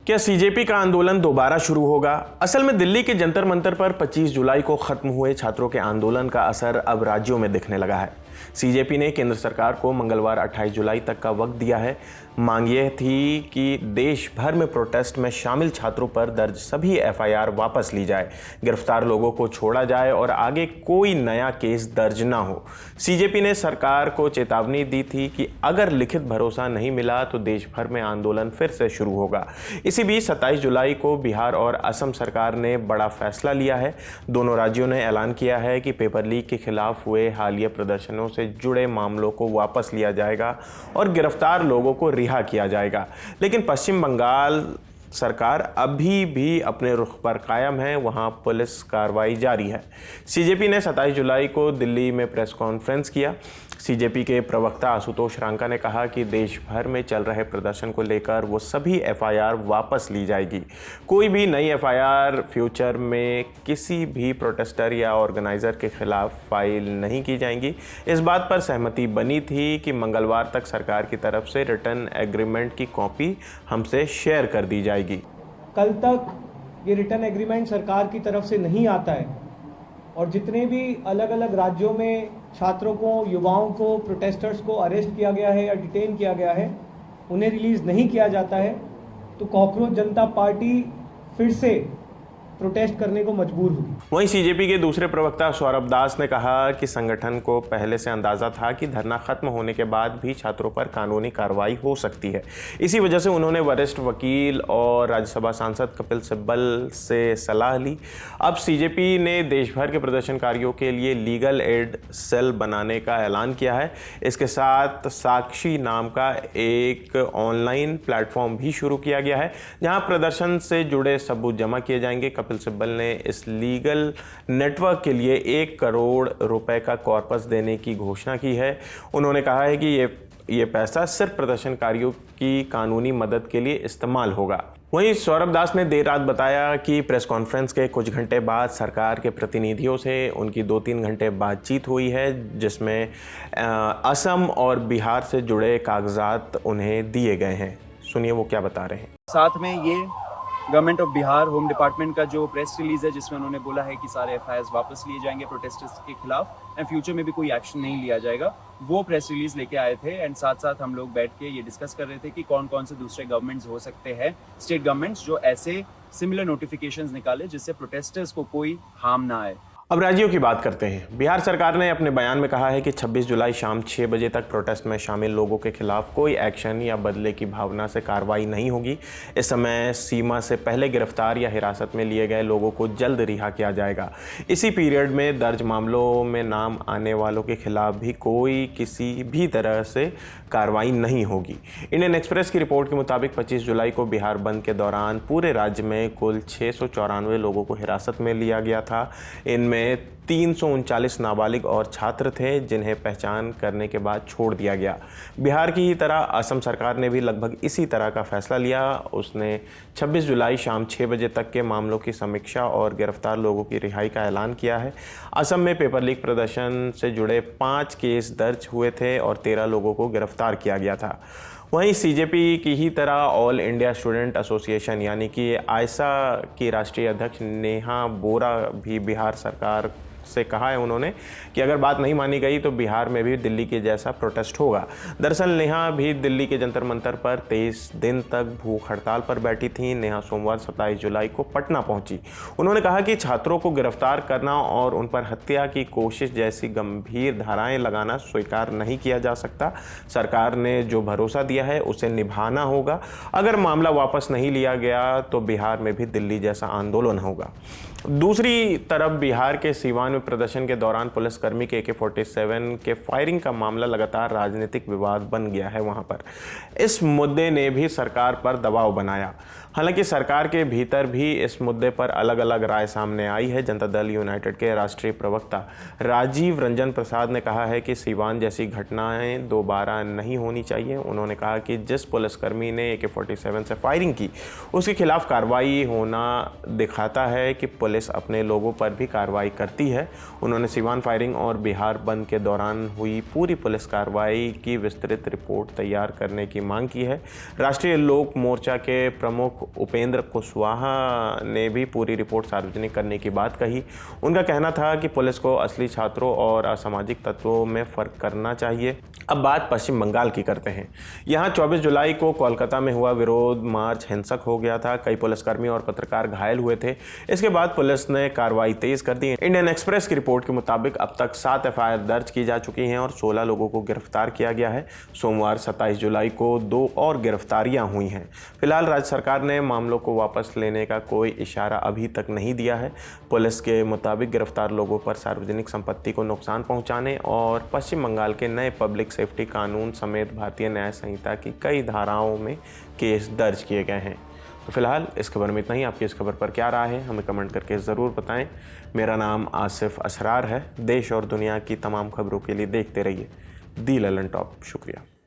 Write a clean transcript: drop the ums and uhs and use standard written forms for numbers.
क्या सीजेपी का आंदोलन दोबारा शुरू होगा? असल में दिल्ली के जंतर मंतर पर 25 जुलाई को खत्म हुए छात्रों के आंदोलन का असर अब राज्यों में दिखने लगा है। सीजेपी ने केंद्र सरकार को मंगलवार 28 जुलाई तक का वक्त दिया है। मांग यह थी कि देश भर में प्रोटेस्ट में शामिल छात्रों पर दर्ज सभी एफआईआर वापस ली जाए, गिरफ्तार लोगों को छोड़ा जाए और आगे कोई नया केस दर्ज ना हो। सीजेपी ने सरकार को चेतावनी दी थी कि अगर लिखित भरोसा नहीं मिला तो देश भर में आंदोलन फिर से शुरू होगा। इसी बीच 27 जुलाई को बिहार और असम सरकार ने बड़ा फैसला लिया है। दोनों राज्यों ने ऐलान किया है कि पेपर लीक के खिलाफ हुए हालिया प्रदर्शनों से जुड़े मामलों को वापस लिया जाएगा और गिरफ्तार लोगों को रिहा किया जाएगा। लेकिन पश्चिम बंगाल सरकार अभी भी अपने रुख पर कायम है, वहां पुलिस कार्रवाई जारी है। सीजेपी ने 27 जुलाई को दिल्ली में प्रेस कॉन्फ्रेंस किया। सीजेपी के प्रवक्ता आशुतोष रांका ने कहा कि देश भर में चल रहे प्रदर्शन को लेकर वो सभी एफआईआर वापस ली जाएगी। कोई भी नई एफआईआर फ्यूचर में किसी भी प्रोटेस्टर या ऑर्गेनाइजर के खिलाफ फाइल नहीं की जाएंगी। इस बात पर सहमति बनी थी कि मंगलवार तक सरकार की तरफ से रिटर्न एग्रीमेंट की कॉपी हमसे शेयर कर दी जाएगी। कल तक ये रिटर्न एग्रीमेंट सरकार की तरफ से नहीं आता है और जितने भी अलग अलग राज्यों में छात्रों को, युवाओं को, प्रोटेस्टर्स को अरेस्ट किया गया है या डिटेन किया गया है, उन्हें रिलीज़ नहीं किया जाता है तो कॉकरोच जनता पार्टी फिर से प्रोटेस्ट करने को मजबूर होगी। वहीं सीजेपी के दूसरे प्रवक्ता सौरभ दास ने कहा कि संगठन को पहले से अंदाजा था कि धरना खत्म होने के बाद भी छात्रों पर कानूनी कार्रवाई हो सकती है। इसी वजह से उन्होंने वरिष्ठ वकील और राज्यसभा सांसद कपिल सिब्बल से सलाह ली। अब सीजेपी ने देश भर के प्रदर्शनकारियों के लिए लीगल एड सेल बनाने का ऐलान किया है। इसके साथ साक्षी नाम का एक ऑनलाइन प्लेटफॉर्म भी शुरू किया गया है, जहां प्रदर्शन से जुड़े सबूत जमा किए जाएंगे। कपिल सिब्बल ने इस लीगल नेटवर्क के लिए 1 करोड़ रुपए का कॉर्पस देने की घोषणा की है। उन्होंने कहा है कि ये पैसा सिर्फ प्रदर्शनकारियों की कानूनी मदद के लिए इस्तेमाल होगा। वहीं सौरभ दास ने देर रात बताया कि प्रेस कॉन्फ्रेंस के कुछ घंटे बाद सरकार के प्रतिनिधियों से उनकी 2-3 घंटे बातचीत हुई है, जिसमें असम और बिहार से जुड़े कागजात उन्हें दिए गए हैं। सुनिए वो क्या बता रहे हैं। साथ में ये government of Bihar home department का जो प्रेस रिलीज है, जिसमें उन्होंने बोला है कि सारे एफआईआर वापस लिए जाएंगे प्रोटेस्टर्स के खिलाफ एंड फ्यूचर में भी कोई एक्शन नहीं लिया जाएगा, वो प्रेस रिलीज लेके आए थे। एंड साथ साथ हम लोग बैठ के ये डिस्कस कर रहे थे कि कौन कौन से दूसरे गवर्नमेंट्स हो सकते हैं, स्टेट गवर्नमेंट्स, जो ऐसे सिमिलर नोटिफिकेशंस निकाले जिससे प्रोटेस्टर्स को कोई हार्म ना आए। अब राज्यों की बात करते हैं। बिहार सरकार ने अपने बयान में कहा है कि 26 जुलाई शाम 6 बजे तक प्रोटेस्ट में शामिल लोगों के खिलाफ कोई एक्शन या बदले की भावना से कार्रवाई नहीं होगी। इस समय सीमा से पहले गिरफ्तार या हिरासत में लिए गए लोगों को जल्द रिहा किया जाएगा। इसी पीरियड में दर्ज मामलों में नाम आने वालों के खिलाफ भी कोई किसी भी तरह से कार्रवाई नहीं होगी। इंडियन एक्सप्रेस की रिपोर्ट के मुताबिक 25 जुलाई को बिहार बंद के दौरान पूरे राज्य में कुल 694 लोगों को हिरासत में लिया गया था। इनमें 339 नाबालिग और छात्र थे, जिन्हें पहचान करने के बाद छोड़ दिया गया। बिहार की ही तरह असम सरकार ने भी लगभग इसी तरह का फैसला लिया। उसने 26 जुलाई शाम 6 बजे तक के मामलों की समीक्षा और गिरफ्तार लोगों की रिहाई का ऐलान किया है। असम में पेपर लीक प्रदर्शन से जुड़े 5 केस दर्ज हुए थे और 13 लोगों को गिरफ्तार किया गया था। वहीं सीजेपी की ही तरह ऑल इंडिया स्टूडेंट एसोसिएशन यानी कि आयसा की राष्ट्रीय अध्यक्ष नेहा बोरा भी बिहार सरकार से कहा है उन्होंने कि अगर बात नहीं मानी गई तो बिहार में भी दिल्ली के जैसा प्रोटेस्ट होगा। दरअसल नेहा भी दिल्ली के जंतर मंतर पर 23 दिन तक भूख हड़ताल पर बैठी थी। नेहा सोमवार 27 जुलाई को पटना पहुंची। उन्होंने कहा कि छात्रों को गिरफ्तार करना और उन पर हत्या की कोशिश जैसी गंभीर धाराएं लगाना स्वीकार नहीं किया जा सकता। सरकार ने जो भरोसा दिया है उसे निभाना होगा। अगर मामला वापस नहीं लिया गया तो बिहार में भी दिल्ली जैसा आंदोलन होगा। दूसरी तरफ बिहार के सीवान में प्रदर्शन के दौरान पुलिसकर्मी के AK-47 के फायरिंग का मामला लगातार राजनीतिक विवाद बन गया है। वहां पर इस मुद्दे ने भी सरकार पर दबाव बनाया। हालांकि सरकार के भीतर भी इस मुद्दे पर अलग अलग राय सामने आई है। जनता दल यूनाइटेड के राष्ट्रीय प्रवक्ता राजीव रंजन प्रसाद ने कहा है कि सीवान जैसी घटनाएं दोबारा नहीं होनी चाहिए। उन्होंने कहा कि जिस पुलिसकर्मी ने AK-47 से फायरिंग की उसके खिलाफ कार्रवाई होना दिखाता है कि पुलिस अपने लोगों पर भी कार्रवाई करती है। है। उन्होंने सीवान फायरिंग और बिहार बंद के दौरान हुई पूरी पुलिस कार्रवाई की विस्तृत रिपोर्ट तैयार करने की मांग की है। राष्ट्रीय लोक मोर्चा के प्रमुख उपेंद्र कुशवाहा ने भी पूरी रिपोर्ट सार्वजनिक करने की बात कही। उनका कहना था कि पुलिस को असली छात्रों और असामाजिक तत्वों में फ़र्क करना चाहिए। अब बात पश्चिम बंगाल की करते हैं। यहाँ 24 जुलाई को कोलकाता में हुआ विरोध मार्च हिंसक हो गया था। कई पुलिसकर्मी और पत्रकार घायल हुए थे। इसके बाद पुलिस ने कार्रवाई तेज कर दी। इंडियन एक्सप्रेस की रिपोर्ट के मुताबिक अब तक 7 एफआईआर दर्ज की जा चुकी हैं और 16 लोगों को गिरफ्तार किया गया है। सोमवार 27 जुलाई को 2 और गिरफ्तारियां हुई हैं। फिलहाल राज्य सरकार ने मामलों को वापस लेने का कोई इशारा अभी तक नहीं दिया है। पुलिस के मुताबिक गिरफ्तार लोगों पर सार्वजनिक संपत्ति को नुकसान पहुंचाने और पश्चिम बंगाल के नए पब्लिक सेफ्टी कानून समेत भारतीय न्याय संहिता की कई धाराओं में केस दर्ज किए गए हैं। तो फिलहाल इस खबर में इतना ही। आपकी इस खबर पर क्या राय है हमें कमेंट करके ज़रूर बताएं। मेरा नाम आसिफ असरार है। देश और दुनिया की तमाम खबरों के लिए देखते रहिए दी ललन टॉप। शुक्रिया।